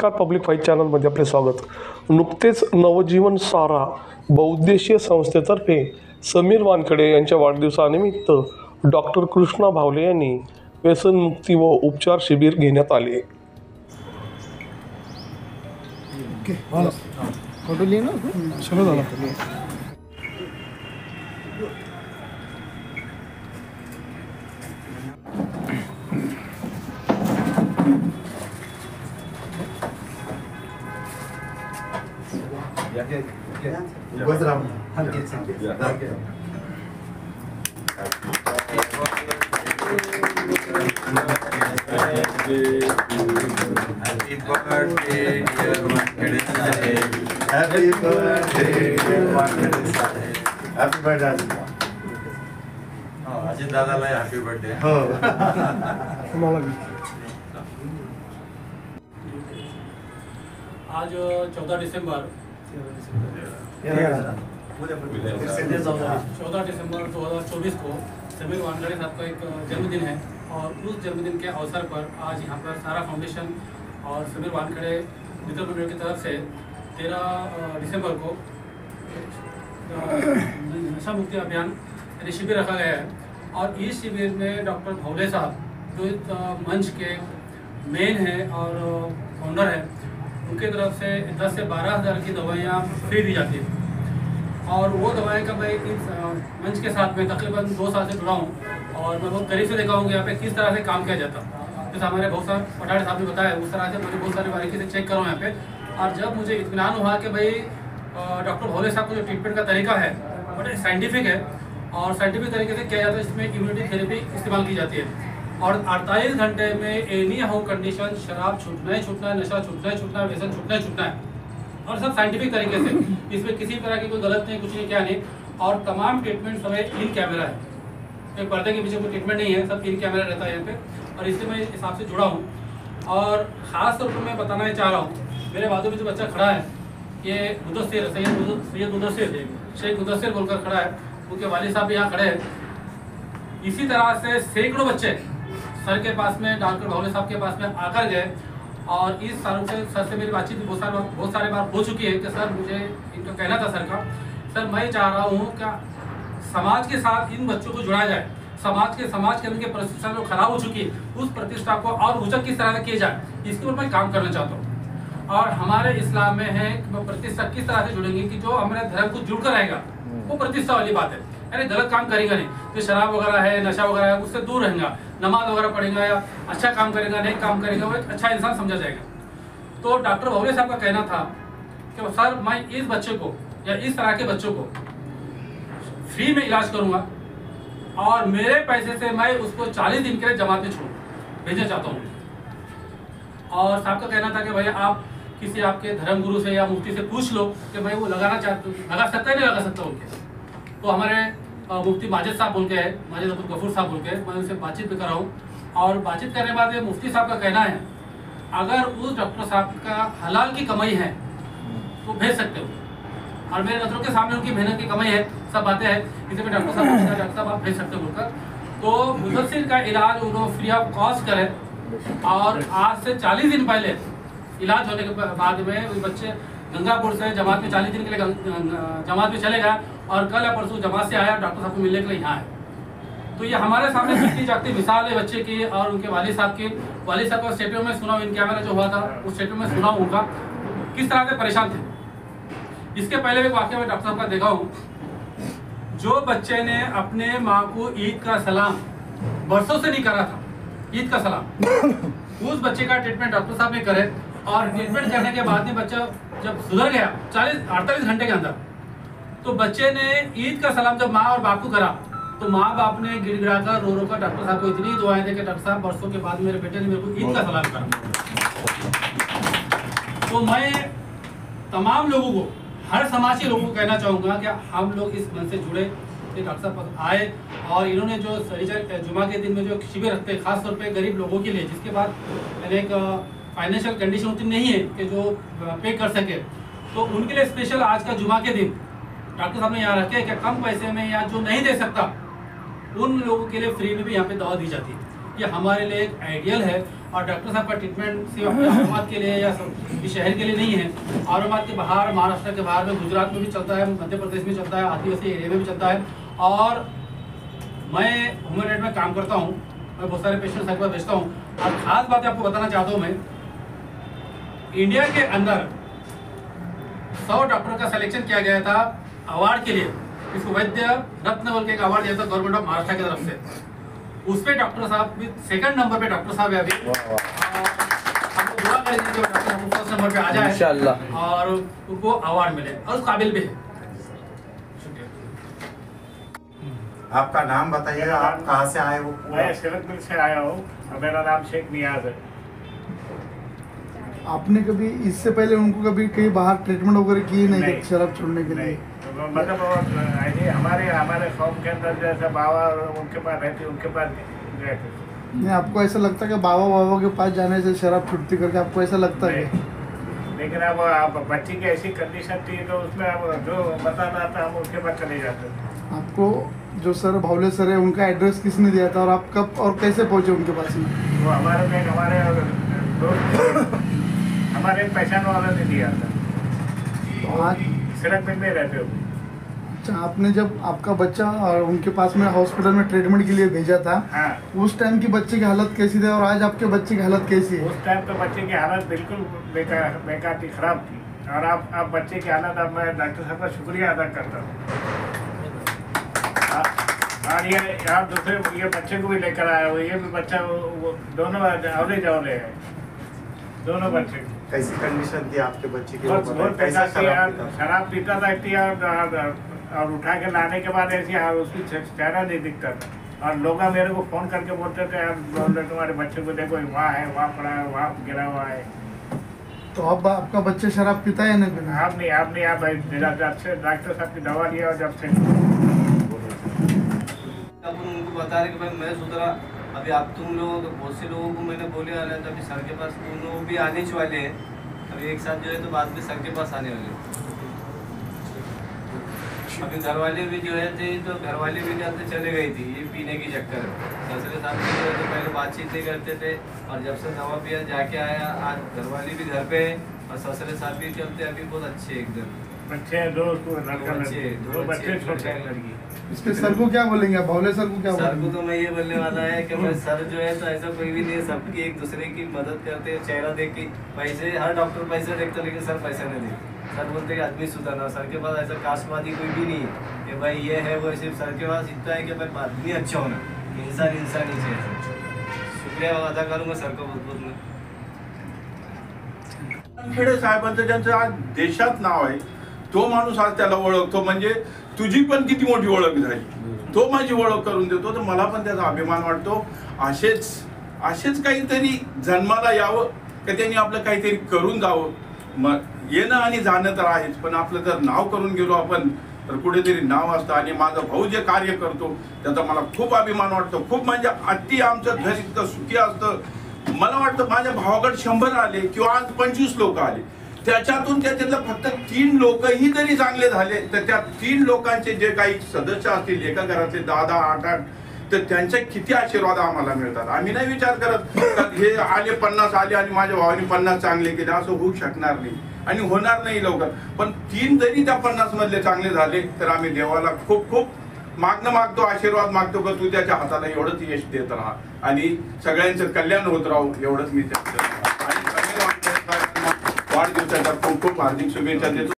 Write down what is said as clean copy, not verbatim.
नमस्कार, public fight चॅनलमध्ये आपले स्वागत. नुकतेच नवजीवन सारा बहुउद्देशीय संस्थेतर्फे समीर वानखेडे यांच्या वाढदिवसानिमित्त डॉक्टर कृष्णा भावले यांनी व्यसनमुक्ती व उपचार शिबिर घेण्यात आले. फोटो लिए ना चलो दादा Happy birthday, dear Wankhede Saheb. Happy birthday, dear Wankhede Saheb. Happy birthday. Ajit दादाला हॅपी बर्थडे. हो. आज 14 डिसेंबर 2024 को समीर वानखेड़े साहब का एक जन्मदिन है और उस जन्मदिन के अवसर पर आज यहाँ पर सारा फाउंडेशन और समीर वानखेड़े मित्र मंडल की तरफ से 13 दिसंबर को नशा मुक्ति अभियान यानी शिविर रखा गया है. और इस शिविर में डॉक्टर भावले साहब जो इस मंच के मेन है और फाउंडर है, उनकी तरफ से 10 से 12 हज़ार की दवाइयाँ फ्री दी जाती है. और वो दवाएं का मैं इस मंच के साथ में तकरीबन 2 साल से जुड़ा हूँ और मैं बहुत करीब से देखा हूँ कि यहाँ पे किस तरह से काम किया जाता. जैसे हमारे बहुत सारे पटाड़े साहब ने बताया, उस तरह से मुझे बहुत सारी बारीकी से चेक करा यहाँ पे. और जब मुझे इत्मीनान हुआ कि भाई डॉक्टर भावले साहब का जो ट्रीटमेंट का तरीका है बड़ा साइंटिफिक है और साइंटिफिक तरीके से किया जाता है, इसमें इम्यूनिटी थेरेपी इस्तेमाल की जाती है और 48 घंटे में एनी हाउ कंडीशन शराब छूटना ही छूटना है, नशा छूटना ही छूटना है, व्यसन छूटना ही छूटना है और सब साइंटिफिक तरीके से. इसमें किसी तरह की कोई गलत नहीं, कुछ नहीं, क्या नहीं. और तमाम ट्रीटमेंट सब इन कैमरा है, एक पर्दे के पीछे कोई ट्रीटमेंट नहीं है, सब इन कैमरा रहता है यहाँ पे. और इसलिए मैं इस हिसाब से जुड़ा हूँ. और ख़ास तौर पर मैं बताना चाह रहा हूँ, मेरे बाजू में जो बच्चा खड़ा है ये मुदस्सिर सैयद मुदस्सिर शेख मुदस्सिर बोलकर खड़ा है. उनके वालिद साहब भी यहाँ खड़े हैं. इसी तरह से सैकड़ों बच्चे सर के पास में डॉक्टर भावले साहब के पास में आकर गए और इस सालों से सर से मेरी बातचीत बहुत सारे बार हो चुकी है कि सर मुझे इनका कहना था सर का, सर मैं चाह रहा हूँ कि समाज के साथ इन बच्चों को जुड़ा जाए. समाज के अंदर की प्रतिष्ठा जो खराब हो चुकी है उस प्रतिष्ठा को और ऊंचा किस तरह से किया जाए, इसके ऊपर मैं काम करना चाहता हूँ. और हमारे इस्लाम में है प्रतिष्ठा किस तरह से जुड़ेंगे कि जो हमारे धर्म को जुड़कर रहेगा वो प्रतिष्ठा वाली बात है. यानी गलत काम करेगा नहीं, जो शराब वगैरह है, नशा वगैरह है, उससे दूर रहेगा, नमाज वगैरह पढ़ेगा या अच्छा काम करेगा, नेक काम करेगा, वो एक अच्छा इंसान समझा जाएगा. तो डॉक्टर भावले साहब का कहना था कि सर मैं इस बच्चे को या इस तरह के बच्चों को फ्री में इलाज करूंगा और मेरे पैसे से मैं उसको 40 दिन के लिए जमात में भेजना चाहता हूँ. और साहब का कहना था कि भाई आप किसी आपके धर्म गुरु से या मुफ्ती से पूछ लो कि भाई वो लगा सकता है नहीं लगा सकता उनके. तो हमारे मुफ्ती माजिद साहब बोल के है, माजिद अब्दुल गफूर साहब बोल के, मैं उनसे बातचीत भी कर रहा हूँ. और बातचीत करने के बाद मुफ्ती साहब का कहना है अगर उस डॉक्टर साहब का हलाल की कमाई है तो भेज सकते हो. और मेरे नजरों के सामने उनकी मेहनत की कमाई है, सब बातें हैं, इसलिए डॉक्टर साहब आप भेज सकते हो बोलकर. तो मुदस्सिर का इलाज उन्होंने फ्री ऑफ कॉस्ट करे और आज से 40 दिन पहले इलाज होने के बाद में वो बच्चे गंगापुर से जमात में 40 दिन के लिए जमात में चले गए और कल या परसों जमात से आया डॉक्टर साहब को मिलने के लिए यहाँ है. तो ये हमारे सामने दिखती जागती मिसाल है बच्चे की और उनके वालिद साहब की. वालिद साहब का स्टेटमेंट में सुना, इन कैमरा जो हुआ था उस स्टेटमेंट में सुना उनका किस तरह से परेशान थे. इसके पहले भी वाकई में डॉक्टर साहब का देखा हूँ, जो बच्चे ने अपने माँ को ईद का सलाम बरसों से नहीं करा था, ईद का सलाम, उस बच्चे का ट्रीटमेंट डॉक्टर साहब ने करे और ट्रीटमेंट करने के बाद में बच्चा जब सुधर गया 48 घंटे के अंदर, तो बच्चे ने ईद का सलाम जब माँ और बाप को करा तो माँ बाप ने गिड़गिड़ाकर रो कर डॉक्टर साहब को इतनी दुआएं दे कि डॉक्टर साहब बरसों के बाद मेरे बेटे ने मेरे को ईद का सलाम करा. तो मैं तमाम लोगों को, हर समाज के लोगों को कहना चाहूँगा कि हम लोग इस मन से जुड़े, डॉक्टर साहब आए और इन्होंने जो जुमा के दिन में जो शिविर रखते हैं खासतौर पे गरीब लोगों के लिए, जिसके बाद एक फाइनेंशियल कंडीशन उतनी नहीं है कि जो पे कर सके, तो उनके लिए स्पेशल आज का जुमा के दिन डॉक्टर साहब ने यहाँ रखे कि कम पैसे में या जो नहीं दे सकता उन लोगों के लिए फ्री में भी यहाँ पे दवा दी जाती है. ये हमारे लिए एक आइडियल है और डॉक्टर साहब का ट्रीटमेंट सिर्फ औरंगाबाद के लिए या इस शहर के लिए नहीं है, औरंगाबाद के बाहर, महाराष्ट्र के बाहर में, गुजरात में भी चलता है, मध्य प्रदेश में चलता है, आदिवासी एरिया में भी चलता है। और मैं ह्यूमन राइट में काम करता हूँ, मैं बहुत सारे पेशेंट्स के पास भेजता हूँ। और खास बात आपको बताना चाहता हूँ, मैं इंडिया के अंदर 100 डॉक्टर का सिलेक्शन किया गया था अवार्ड के लिए, इसको वैद्य रत्न बोल के एक अवार्ड दिया था गवर्नमेंट ऑफ महाराष्ट्र की तरफ से। उस पे डॉक्टर साहब भी 2nd नंबर पे डॉक्टर साहब है अभी। हमको दुआ करें कि डॉक्टर साहब 1st नंबर पे आ जाए इंशाअल्लाह और उनको अवार्ड मिले और उस काबिल भी है। आपका नाम बताइएगा, आप कहाँ से आए हो? मैं सिरकपुर से आया हूँ, मेरा नाम शेख नियाज है। आपने कभी इससे पहले उनको कभी कहीं बाहर ट्रीटमेंट वगैरह की नहीं शराब छोड़ने के लिए? मतलब ऐसे हमारे शॉप के अंदर जैसे बाबा उनके पास रहती, उनके पास गए थे। नहीं, आपको ऐसा लगता है कि बाबा के पास जाने से शराब छुट्टी करके आपको ऐसा लगता है? लेकिन अब आप बच्ची की ऐसी कंडीशन थी तो उसमें अब जो बताना था हम उसके पास चले जाते थे। आपको जो सर भावले सर है उनका एड्रेस किसने दिया था और आप कब और कैसे पहुंचे उनके पास में? वो हमारे दोस्त हमारे पहचान वाला ने दिया था। तो आज सिरकपुर में रहते हो। अच्छा, आपने जब आपका बच्चा और उनके पास में हॉस्पिटल में ट्रीटमेंट के लिए भेजा था, हाँ, उस टाइम की बच्चे की हालत कैसी थी और आज आपके बच्चे की हालत कैसी है? उस टाइम तो बच्चे की हालत बिल्कुल बेकार थी, खराब थी। और आप बच्चे की हालत, अब मैं डॉक्टर साहब का शुक्रिया अदा करता हूँ। और ये आप दूसरे ये बच्चे को भी लेकर आया हो, ये भी बच्चा वो दोनों अवले है, दोनों बच्चे। कैसी कंडीशन थी आपके बच्चे की? बहुत कैसा बेकार थी, शराब पीता था और उठा के लाने के बाद ऐसी उसकी चेहरा नहीं दिखता था। और लोग मेरे को फोन करके बोलते थे, यार बोल रहे तुम्हारे बच्चे को देखो, वहाँ है, वहाँ पड़ा है, वहाँ गिरा हुआ है। तो अब आपका बच्चा शराब पीता है नहीं पीता? आप नहीं जब से डॉक्टर साहब की दवा लिया और जब से अपन उनको बता रहे कि भाई मैं सुधरा, अभी आप तुम लोगों को, बहुत से लोगों को मैंने बोले वाला था अभी सर के पास, उन लोग भी आने वाले हैं अभी एक साथ जो है, तो बाद में सर के पास आने वाले हैं। अभी घर वाले भी जो है थे, तो घर वाले भी जाते चले गई थी, ये पीने की चक्कर है। ससुर साहब भी जो है तो पहले बातचीत नहीं करते थे, और जब से दवा पिया जाके आया, आज घर वाले भी घर पे है और ससुर साहब भी चलते अभी बहुत अच्छे एकदम। बच्चे हैं, दो बच्चे छोटे हैं, लड़की। इस पे सर को क्या बोलेंगे, भावले सर को क्या सर को बोलेंगे? तो मैं ये बोलने वाला है कि भाई सर जो है तो ऐसा कोई भी नहीं है, सबकी एक दूसरे की मदद करते हैं, चेहरा देख के। पैसे, हर डॉक्टर पैसे देखते लेकिन सर पैसा नहीं देते। सर बोलते कि आदमी सुधारना, सर के पास ऐसा कास्टवादी कोई भी नहीं है कि भाई ये है वो, सिर्फ सर के पास इतना है कि भाई आदमी अच्छा होना, इंसान ही चाहिए। शुक्रिया अदा करूँगा सर को बहुत बहुत मैं। वानखेडे साहेबांचं ज्यांचं आज देशात नाव आहे, तो माणूस आज त्याला ओळखतो, म्हणजे तुझी पण किती मोठी ओळख झाली, तो माझी ओळख करून देतो, तर मला पण त्याचा अभिमान वाटतो। असेच काहीतरी जन्माला यावं, की त्यांनी आपलं काहीतरी करून जावं। मग येणं आणि जाणं तर आहेच, पण आपलं जर नाव करून गेलो आपण तर कुठेतरी नाव असतं। आणि माझा भाऊ जे कार्य करतो त्याचा मला खूप अभिमान वाटतो, खूप म्हणजे अति आमचं घर इतकं सुखी असतं। मला वाटतं माझ्या भावाकडे 100 आले किंवा आज 25 लोक आले, त्याच्यातून त्याच्यातलं फक्त 3 लोकही जरी चांगले झाले तर त्या 3 लोकांचे जे काही सदस्य असतील एका घरातले 10-10, 8-8, तर त्यांचे किती आशीर्वाद आम्हाला मिळतात। आम्ही नाही विचार करत हे आले 50 आले आणि माझ्या भावाने 50 चांगले केले, असं होऊ शकणार नाही आणि होणार नाही लवकर। पण 3 जरी त्या 50 मधले चांगले झाले तर आम्ही देवाला खूप खूप मागतो, आशीर्वाद मागतो की तू त्याच्या हाताला एवढंच यश देत राहा आणि सगळ्यांचं कल्याण होत राहू, एवढंच मी वाढदिवसाच्या खूप खूप हार्दिक शुभेच्छा देतो।